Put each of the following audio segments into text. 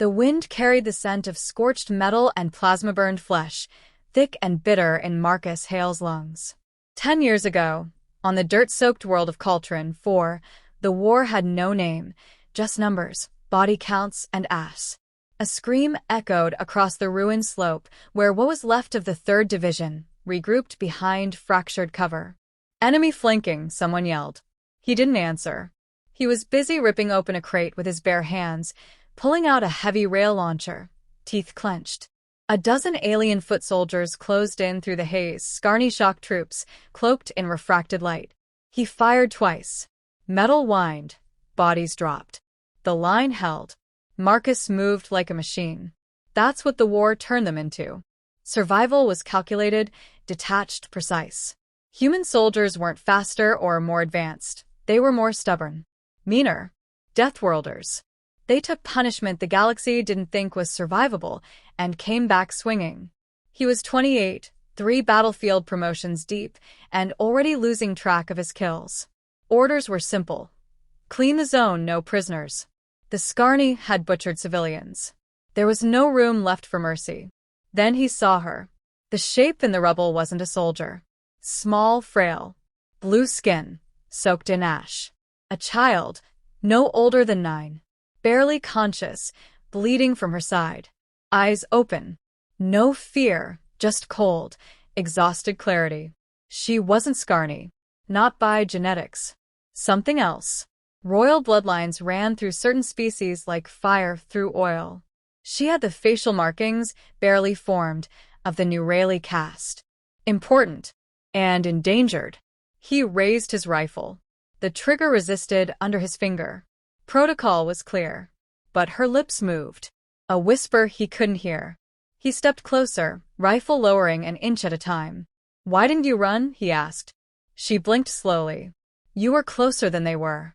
The wind carried the scent of scorched metal and plasma-burned flesh, thick and bitter in Marcus Hale's lungs. 10 years ago, on the dirt-soaked world of Coltrane 4, the war had no name, just numbers, body counts, and ash. A scream echoed across the ruined slope where what was left of the 3rd Division regrouped behind fractured cover. "Enemy flanking," someone yelled. He didn't answer. He was busy ripping open a crate with his bare hands, pulling out a heavy rail launcher, teeth clenched. A dozen alien foot soldiers closed in through the haze, Scarny shock troops, cloaked in refracted light. He fired twice. Metal whined. Bodies dropped. The line held. Marcus moved like a machine. That's what the war turned them into. Survival was calculated, detached, precise. Human soldiers weren't faster or more advanced. They were more stubborn. Meaner. Deathworlders. They took punishment the galaxy didn't think was survivable and came back swinging. He was 28, 3 battlefield promotions deep, and already losing track of his kills. Orders were simple. Clean the zone, no prisoners. The Scarny had butchered civilians. There was no room left for mercy. Then he saw her. The shape in the rubble wasn't a soldier. Small, frail. Blue skin, soaked in ash. A child, no older than 9. Barely conscious, bleeding from her side. Eyes open. No fear, just cold, exhausted clarity. She wasn't Scarny. Not by genetics. Something else. Royal bloodlines ran through certain species like fire through oil. She had the facial markings, barely formed, of the New Rayleigh caste. Important. And endangered. He raised his rifle. The trigger resisted under his finger. Protocol was clear. But her lips moved. A whisper he couldn't hear. He stepped closer, rifle lowering an inch at a time. "Why didn't you run?" he asked. She blinked slowly. "You were closer than they were."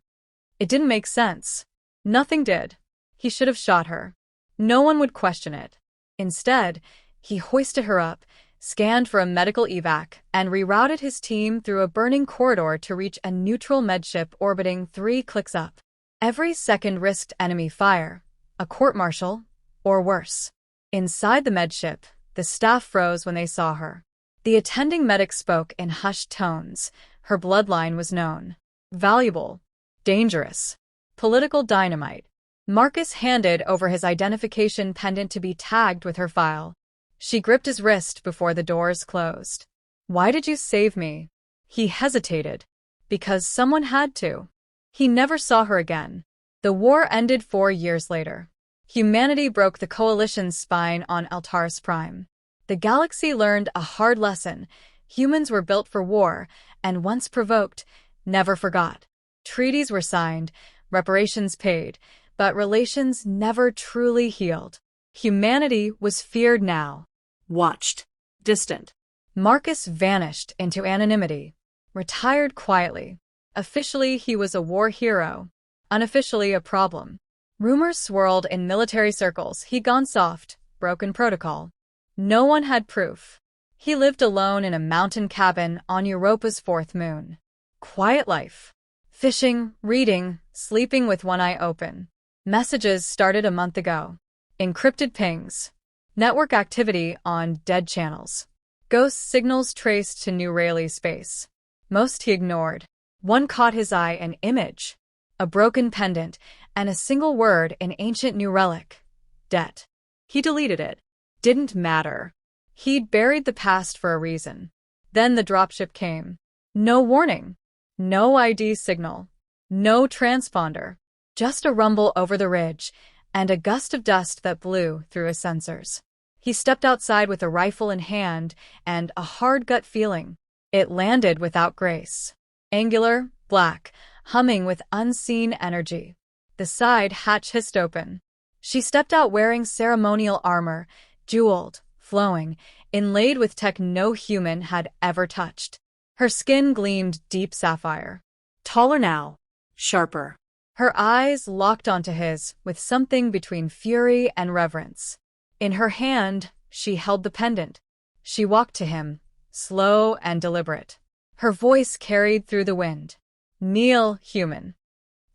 It didn't make sense. Nothing did. He should have shot her. No one would question it. Instead, he hoisted her up, scanned for a medical evac, and rerouted his team through a burning corridor to reach a neutral medship orbiting 3 clicks up. Every second risked enemy fire, a court-martial, or worse. Inside the medship, the staff froze when they saw her. The attending medic spoke in hushed tones. Her bloodline was known. Valuable. Dangerous. Political dynamite. Marcus handed over his identification pendant to be tagged with her file. She gripped his wrist before the doors closed. "Why did you save me?" He hesitated. Because someone had to. He never saw her again. The war ended 4 years later. Humanity broke the Coalition's spine on Altaris Prime. The galaxy learned a hard lesson. Humans were built for war, and once provoked, never forgot. Treaties were signed, reparations paid, but relations never truly healed. Humanity was feared now. Watched. Distant. Marcus vanished into anonymity. Retired quietly. Officially, he was a war hero. Unofficially, a problem. Rumors swirled in military circles. He'd gone soft, broken protocol. No one had proof. He lived alone in a mountain cabin on Europa's 4th moon. Quiet life. Fishing, reading, sleeping with one eye open. Messages started a month ago. Encrypted pings. Network activity on dead channels. Ghost signals traced to New Rayleigh space. Most he ignored. One caught his eye, an image. A broken pendant, and a single word in ancient New Relic. Debt. He deleted it. Didn't matter. He'd buried the past for a reason. Then the dropship came. No warning. No ID signal. No transponder. Just a rumble over the ridge, and a gust of dust that blew through his sensors. He stepped outside with a rifle in hand, and a hard gut feeling. It landed without grace. Angular, black, humming with unseen energy. The side hatch hissed open. She stepped out wearing ceremonial armor, jeweled, flowing, inlaid with tech no human had ever touched. Her skin gleamed deep sapphire. Taller now. Sharper. Her eyes locked onto his with something between fury and reverence. In her hand, she held the pendant. She walked to him, slow and deliberate. Her voice carried through the wind. "Kneel, human."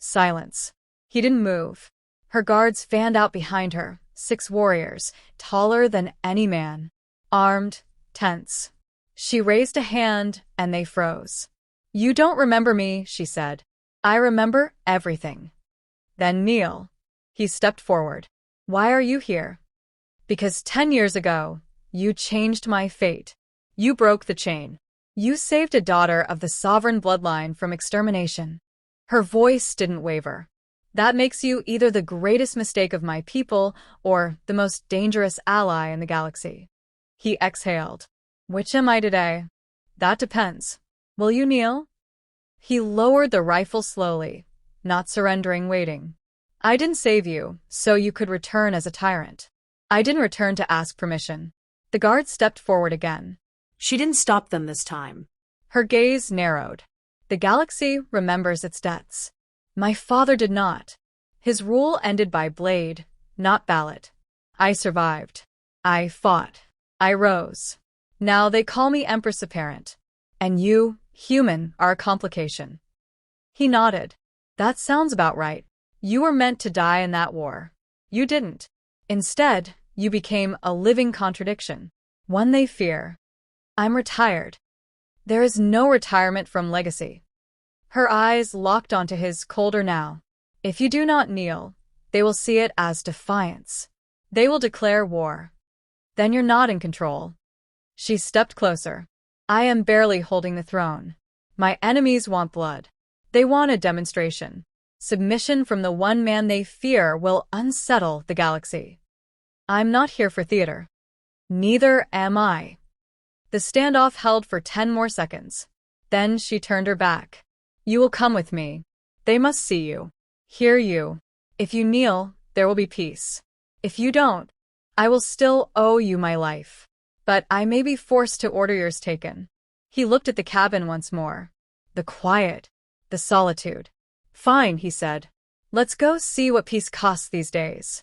Silence. He didn't move. Her guards fanned out behind her, 6 warriors, taller than any man. Armed, tense. She raised a hand, and they froze. "You don't remember me," she said. "I remember everything." "Then kneel." He stepped forward. "Why are you here?" "Because 10 years ago, you changed my fate. You broke the chain. You saved a daughter of the sovereign bloodline from extermination." Her voice didn't waver. "That makes you either the greatest mistake of my people or the most dangerous ally in the galaxy." He exhaled. "Which am I today?" "That depends. Will you kneel?" He lowered the rifle slowly, not surrendering, waiting. "I didn't save you, so you could return as a tyrant. I didn't return to ask permission." The guard stepped forward again. She didn't stop them this time. Her gaze narrowed. "The galaxy remembers its debts. My father did not. His rule ended by blade, not ballot. I survived. I fought. I rose. Now they call me Empress Apparent. And you, human, are a complication." He nodded. "That sounds about right. You were meant to die in that war. You didn't. Instead, you became a living contradiction. One they fear." "I'm retired." "There is no retirement from legacy." Her eyes locked onto his, colder now. "If you do not kneel, they will see it as defiance. They will declare war. Then you're not in control." She stepped closer. "I am barely holding the throne. My enemies want blood. They want a demonstration. Submission from the one man they fear will unsettle the galaxy. I'm not here for theater." "Neither am I." The standoff held for 10 more seconds. Then she turned her back. "You will come with me. They must see you, hear you. If you kneel, there will be peace. If you don't, I will still owe you my life. But I may be forced to order yours taken." He looked at the cabin once more. The quiet, the solitude. "Fine," he said. "Let's go see what peace costs these days."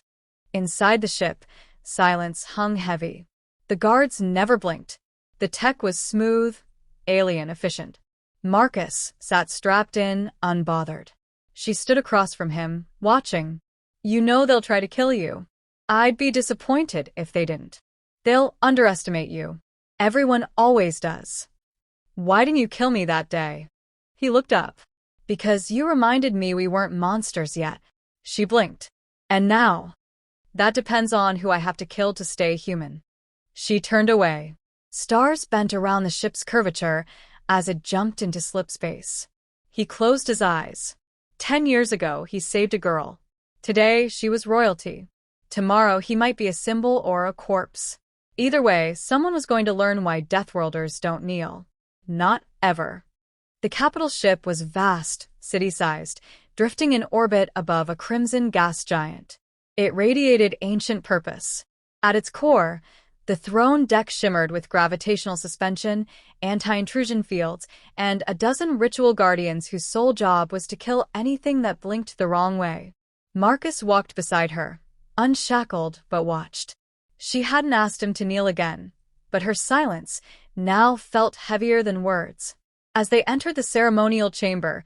Inside the ship, silence hung heavy. The guards never blinked. The tech was smooth, alien efficient. Marcus sat strapped in, unbothered. She stood across from him, watching. "You know they'll try to kill you. I'd be disappointed if they didn't. They'll underestimate you. Everyone always does." "Why didn't you kill me that day?" He looked up. "Because you reminded me we weren't monsters yet." She blinked. "And now?" "That depends on who I have to kill to stay human." She turned away. Stars bent around the ship's curvature as it jumped into slip space. He closed his eyes. 10 years ago, he saved a girl. Today, she was royalty. Tomorrow, he might be a symbol or a corpse. Either way, someone was going to learn why Deathworlders don't kneel. Not ever. The capital ship was vast, city-sized, drifting in orbit above a crimson gas giant. It radiated ancient purpose. At its core, the throne deck shimmered with gravitational suspension, anti-intrusion fields, and a dozen ritual guardians whose sole job was to kill anything that blinked the wrong way. Marcus walked beside her, unshackled but watched. She hadn't asked him to kneel again, but her silence now felt heavier than words. As they entered the ceremonial chamber,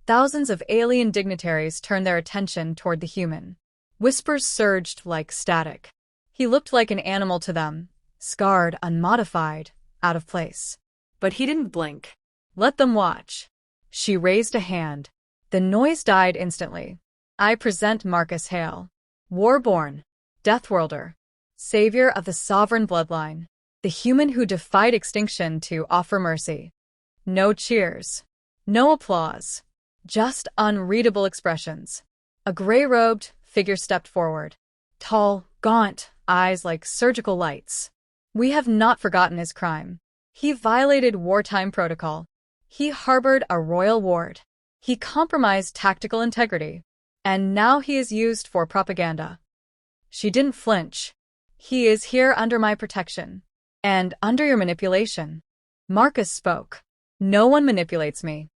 thousands of alien dignitaries turned their attention toward the human. Whispers surged like static. He looked like an animal to them, scarred, unmodified, out of place. But he didn't blink. "Let them watch." She raised a hand. The noise died instantly. "I present Marcus Hale, Warborn, Deathworlder, savior of the sovereign bloodline, the human who defied extinction to offer mercy." No cheers. No applause. Just unreadable expressions. A gray-robed figure stepped forward. Tall, gaunt, eyes like surgical lights. "We have not forgotten his crime. He violated wartime protocol. He harbored a royal ward. He compromised tactical integrity. And now he is used for propaganda." She didn't flinch. "He is here under my protection. And under your manipulation." Marcus spoke. "No one manipulates me."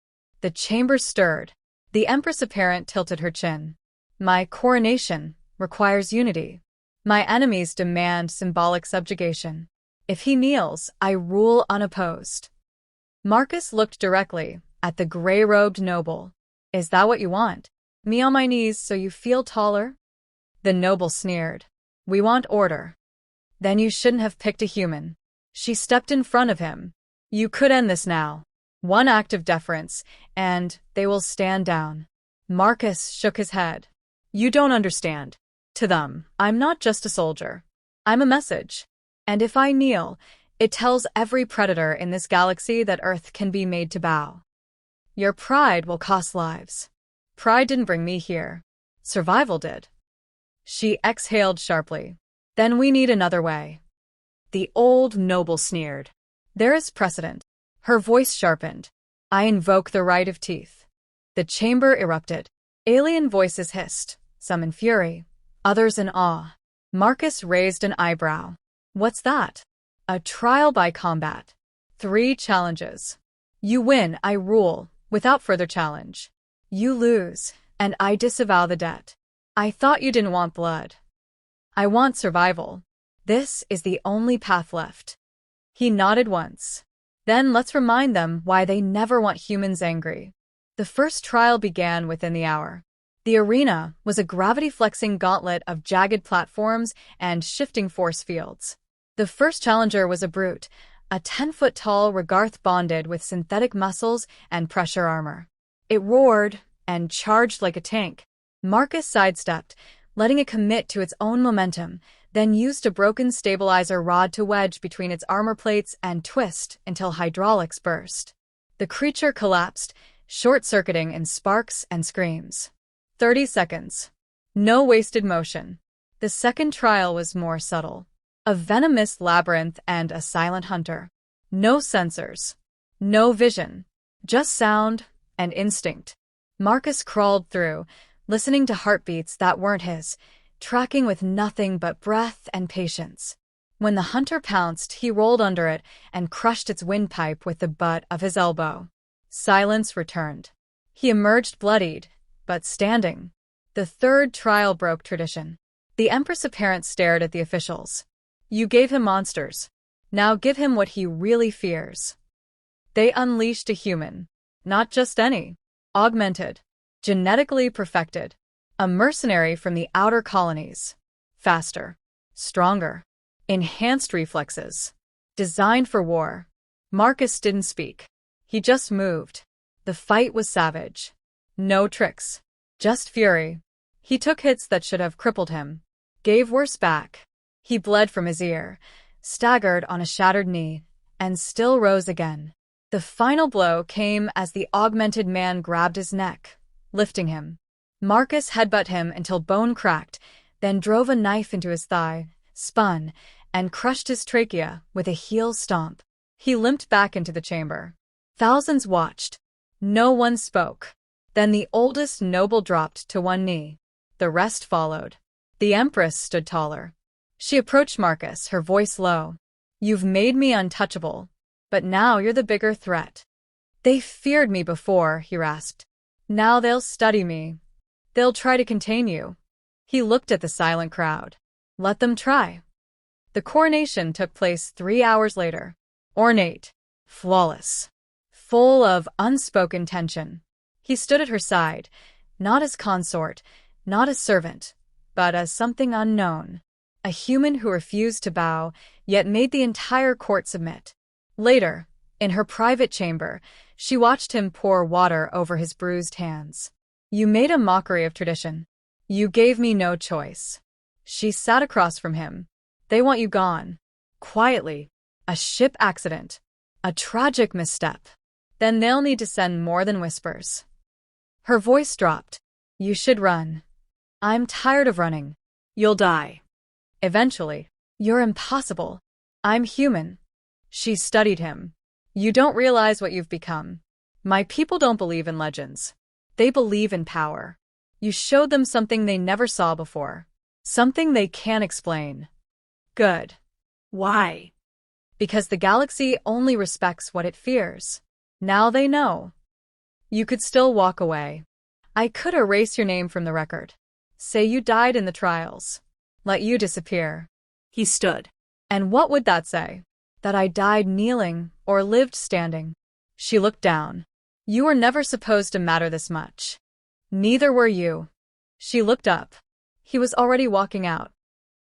The chamber stirred. The Empress Apparent tilted her chin. "My coronation requires unity. My enemies demand symbolic subjugation. If he kneels, I rule unopposed." Marcus looked directly at the gray-robed noble. "Is that what you want? Me on my knees so you feel taller?" The noble sneered. We want order. Then you shouldn't have picked a human. She stepped in front of him. You could end this now. One act of deference, and they will stand down. Marcus shook his head. You don't understand. To them, I'm not just a soldier. I'm a message. And if I kneel, it tells every predator in this galaxy that Earth can be made to bow. Your pride will cost lives. Pride didn't bring me here. Survival did. She exhaled sharply. Then we need another way. The old noble sneered. There is precedent. Her voice sharpened. I invoke the right of teeth. The chamber erupted. Alien voices hissed, some in fury, others in awe. Marcus raised an eyebrow. What's that? A trial by combat. 3 challenges. You win, I rule, without further challenge. You lose, and I disavow the debt. I thought you didn't want blood. I want survival. This is the only path left. He nodded once. Then let's remind them why they never want humans angry. The first trial began within the hour. The arena was a gravity-flexing gauntlet of jagged platforms and shifting force fields. The first challenger was a brute, a 10-foot-tall Regarth bonded with synthetic muscles and pressure armor. It roared and charged like a tank. Marcus sidestepped, letting it commit to its own momentum, then used a broken stabilizer rod to wedge between its armor plates and twist until hydraulics burst. The creature collapsed, short-circuiting in sparks and screams. 30 seconds. No wasted motion. The second trial was more subtle. A venomous labyrinth and a silent hunter. No sensors. No vision. Just sound and instinct. Marcus crawled through, listening to heartbeats that weren't his, tracking with nothing but breath and patience. When the hunter pounced, he rolled under it and crushed its windpipe with the butt of his elbow. Silence returned. He emerged bloodied, but standing. The third trial broke tradition. The Empress Apparent stared at the officials. You gave him monsters. Now give him what he really fears. They unleashed a human. Not just any. Augmented. Genetically perfected. A mercenary from the outer colonies. Faster. Stronger. Enhanced reflexes. Designed for war. Marcus didn't speak. He just moved. The fight was savage. No tricks. Just fury. He took hits that should have crippled him. Gave worse back. He bled from his ear, staggered on a shattered knee, and still rose again. The final blow came as the augmented man grabbed his neck, lifting him. Marcus headbutted him until bone cracked, then drove a knife into his thigh, spun, and crushed his trachea with a heel stomp. He limped back into the chamber. Thousands watched. No one spoke. Then the oldest noble dropped to one knee. The rest followed. The Empress stood taller. She approached Marcus, her voice low. You've made me untouchable, but now you're the bigger threat. They feared me before, he rasped. Now they'll study me. They'll try to contain you. He looked at the silent crowd. Let them try. The coronation took place 3 hours later. Ornate. Flawless. Full of unspoken tension. He stood at her side, not as consort, not as servant, but as something unknown. A human who refused to bow, yet made the entire court submit. Later, in her private chamber, she watched him pour water over his bruised hands. You made a mockery of tradition. You gave me no choice. She sat across from him. They want you gone. Quietly. A ship accident. A tragic misstep. Then they'll need to send more than whispers. Her voice dropped. You should run. I'm tired of running. You'll die. Eventually. You're impossible. I'm human. She studied him. You don't realize what you've become. My people don't believe in legends. They believe in power. You showed them something they never saw before. Something they can't explain. Good. Why? Because the galaxy only respects what it fears. Now they know. You could still walk away. I could erase your name from the record. Say you died in the trials. Let you disappear. He stood. And what would that say? That I died kneeling or lived standing? She looked down. You were never supposed to matter this much. Neither were you. She looked up. He was already walking out.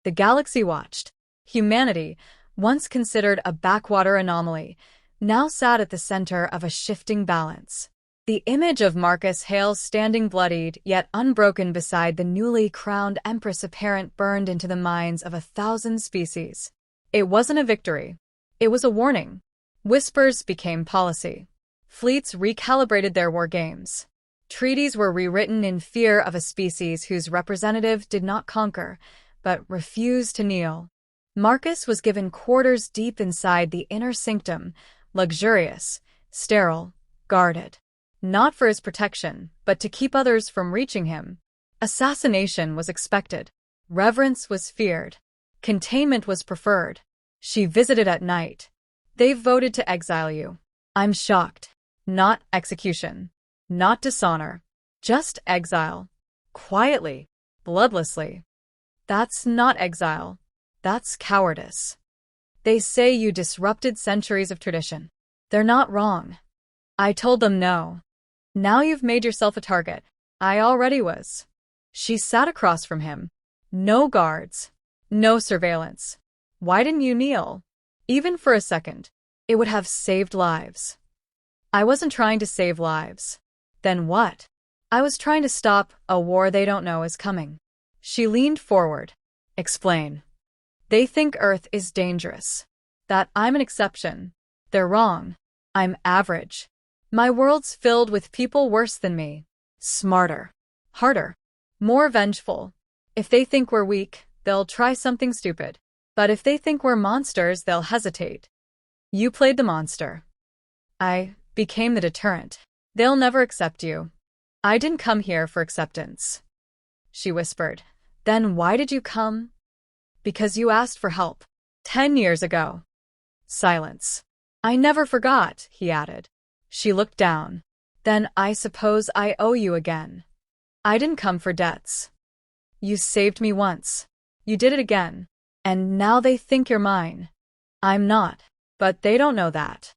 The galaxy watched. Humanity, once considered a backwater anomaly, now sat at the center of a shifting balance. The image of Marcus Hales standing bloodied yet unbroken beside the newly crowned Empress apparent burned into the minds of 1,000 species. It wasn't a victory. It was a warning. Whispers became policy. Fleets recalibrated their war games. Treaties were rewritten in fear of a species whose representative did not conquer, but refused to kneel. Marcus was given quarters deep inside the inner sanctum, luxurious, sterile, guarded. Not for his protection, but to keep others from reaching him. Assassination was expected. Reverence was feared. Containment was preferred. She visited at night. They've voted to exile you. I'm shocked. Not execution. Not dishonor. Just exile. Quietly. Bloodlessly. That's not exile. That's cowardice. They say you disrupted centuries of tradition. They're not wrong. I told them no. Now you've made yourself a target. I already was. She sat across from him. No guards. No surveillance. Why didn't you kneel? Even for a second. It would have saved lives. I wasn't trying to save lives. Then what? I was trying to stop a war they don't know is coming. She leaned forward. Explain. They think Earth is dangerous. That I'm an exception. They're wrong. I'm average. My world's filled with people worse than me. Smarter. Harder. More vengeful. If they think we're weak, they'll try something stupid. But if they think we're monsters, they'll hesitate. You played the monster. I became the deterrent. They'll never accept you. I didn't come here for acceptance. She whispered. Then why did you come? Because you asked for help. 10 years ago. Silence. I never forgot, he added. She looked down. Then I suppose I owe you again. I didn't come for debts. You saved me once. You did it again. And now they think you're mine. I'm not. But they don't know that.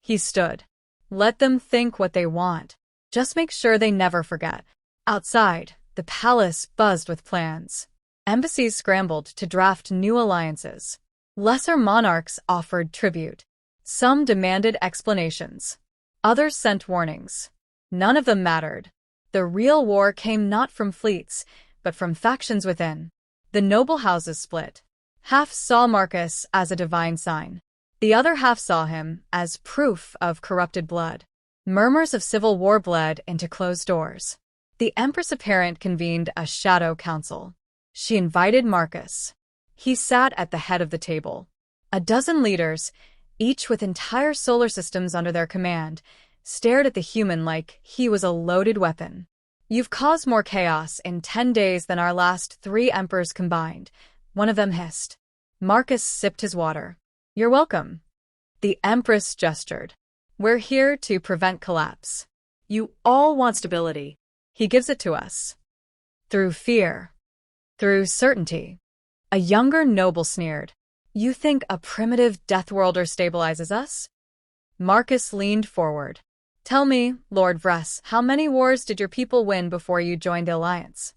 He stood. Let them think what they want. Just make sure they never forget. Outside, the palace buzzed with plans. Embassies scrambled to draft new alliances. Lesser monarchs offered tribute. Some demanded explanations. Others sent warnings. None of them mattered. The real war came not from fleets, but from factions within. The noble houses split. Half saw Marcus as a divine sign. The other half saw him as proof of corrupted blood. Murmurs of civil war bled into closed doors. The Empress apparent convened a shadow council. She invited Marcus. He sat at the head of the table. A dozen leaders, each with entire solar systems under their command, stared at the human like he was a loaded weapon. You've caused more chaos in 10 days than our last 3 emperors combined, one of them hissed. Marcus sipped his water. You're welcome. The Empress gestured. We're here to prevent collapse. You all want stability. He gives it to us. Through fear. Through certainty. A younger noble sneered. You think a primitive death-worlder stabilizes us? Marcus leaned forward. Tell me, Lord Vress, how many wars did your people win before you joined the Alliance?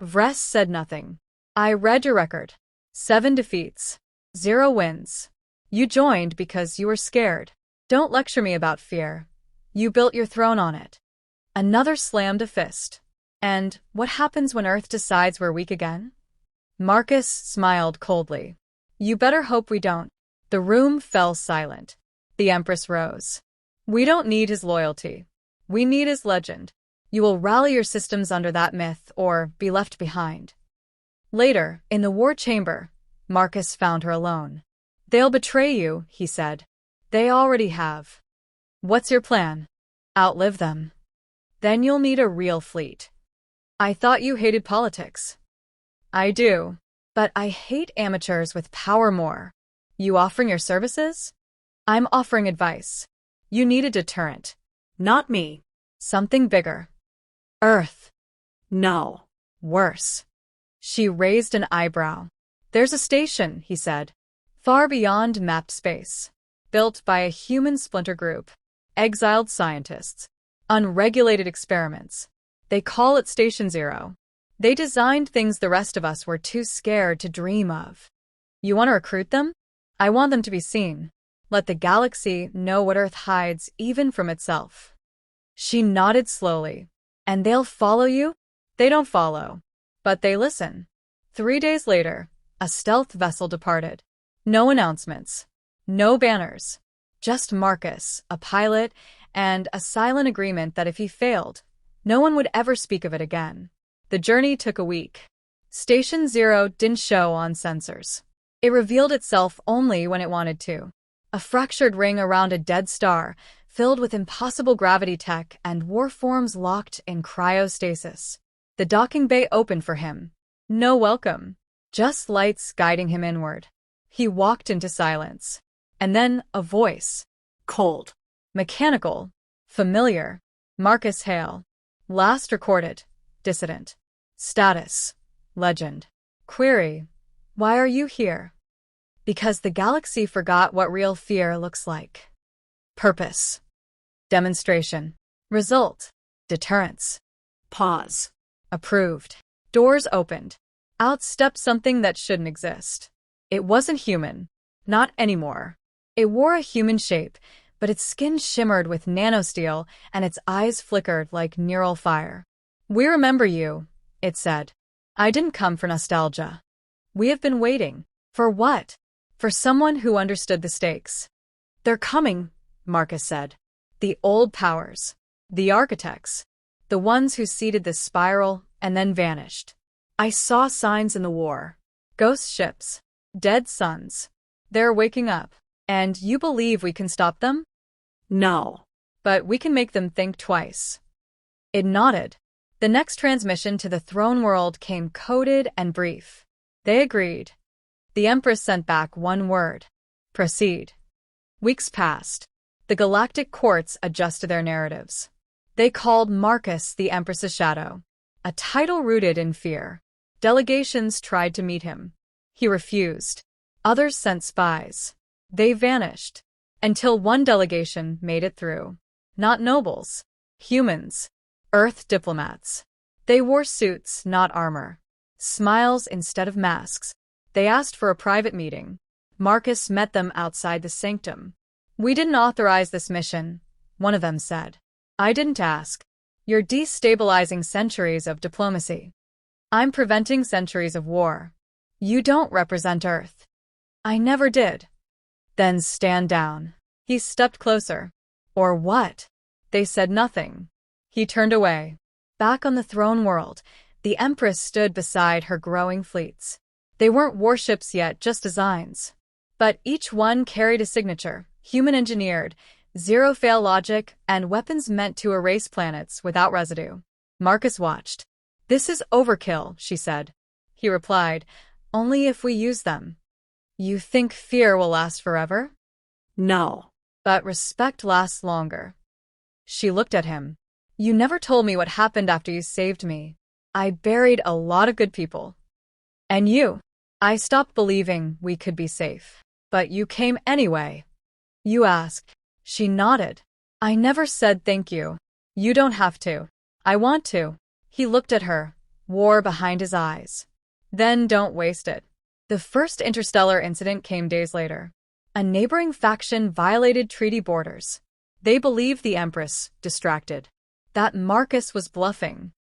Vress said nothing. I read your record. 7 defeats. 0 wins. You joined because you were scared. Don't lecture me about fear. You built your throne on it. Another slammed a fist. And what happens when Earth decides we're weak again? Marcus smiled coldly. You better hope we don't. The room fell silent. The Empress rose. We don't need his loyalty. We need his legend. You will rally your systems under that myth or be left behind. Later, in the war chamber, Marcus found her alone. They'll betray you, he said. They already have. What's your plan? Outlive them. Then you'll need a real fleet. I thought you hated politics. I do. But I hate amateurs with power more. You offering your services? I'm offering advice. You need a deterrent. Not me. Something bigger. Earth. No. Worse. She raised an eyebrow. There's a station, he said. Far beyond mapped space. Built by a human splinter group. Exiled scientists. Unregulated experiments. They call it Station Zero. They designed things the rest of us were too scared to dream of. You want to recruit them? I want them to be seen. Let the galaxy know what Earth hides even from itself. She nodded slowly. And they'll follow you? They don't follow. But they listen. 3 days later, a stealth vessel departed. No announcements. No banners. Just Marcus, a pilot, and a silent agreement that if he failed, no one would ever speak of it again. The journey took a week. Station Zero didn't show on sensors. It revealed itself only when it wanted to. A fractured ring around a dead star, filled with impossible gravity tech and war forms locked in cryostasis. The docking bay opened for him. No welcome. Just lights guiding him inward. He walked into silence. And then a voice. Cold. Mechanical. Familiar. Marcus Hale. Last recorded. Dissident. Status. Legend. Query. Why are you here? Because the galaxy forgot what real fear looks like. Purpose. Demonstration. Result. Deterrence. Pause. Approved. Doors opened. Out stepped something that shouldn't exist. It wasn't human. Not anymore. It wore a human shape, but its skin shimmered with nanosteel and its eyes flickered like neural fire. We remember you, it said. I didn't come for nostalgia. We have been waiting. For what? For someone who understood the stakes. They're coming, Marcus said. The old powers. The architects. The ones who seeded the spiral and then vanished. I saw signs in the war. Ghost ships. Dead suns. They're waking up. And you believe we can stop them? No. But we can make them think twice. It nodded. The next transmission to the throne world came coded and brief. They agreed. The Empress sent back one word. Proceed. Weeks passed. The galactic courts adjusted their narratives. They called Marcus the Empress's shadow, a title rooted in fear. Delegations tried to meet him. He refused. Others sent spies. They vanished. Until one delegation made it through. Not nobles. Humans. Earth diplomats. They wore suits, not armor. Smiles instead of masks. They asked for a private meeting. Marcus met them outside the sanctum. We didn't authorize this mission, one of them said. I didn't ask. You're destabilizing centuries of diplomacy. I'm preventing centuries of war. You don't represent Earth. I never did. Then stand down. He stepped closer. Or what? They said nothing. He turned away. Back on the throne world, the Empress stood beside her growing fleets. They weren't warships yet, just designs. But each one carried a signature, human-engineered, zero-fail logic, and weapons meant to erase planets without residue. Marcus watched. This is overkill, she said. He replied, only if we use them. You think fear will last forever? No. But respect lasts longer. She looked at him. You never told me what happened after you saved me. I buried a lot of good people. And you. I stopped believing we could be safe. But you came anyway. You asked. She nodded. I never said thank you. You don't have to. I want to. He looked at her, war behind his eyes. Then don't waste it. The first interstellar incident came days later. A neighboring faction violated treaty borders. They believed the Empress, distracted. That Marcus was bluffing.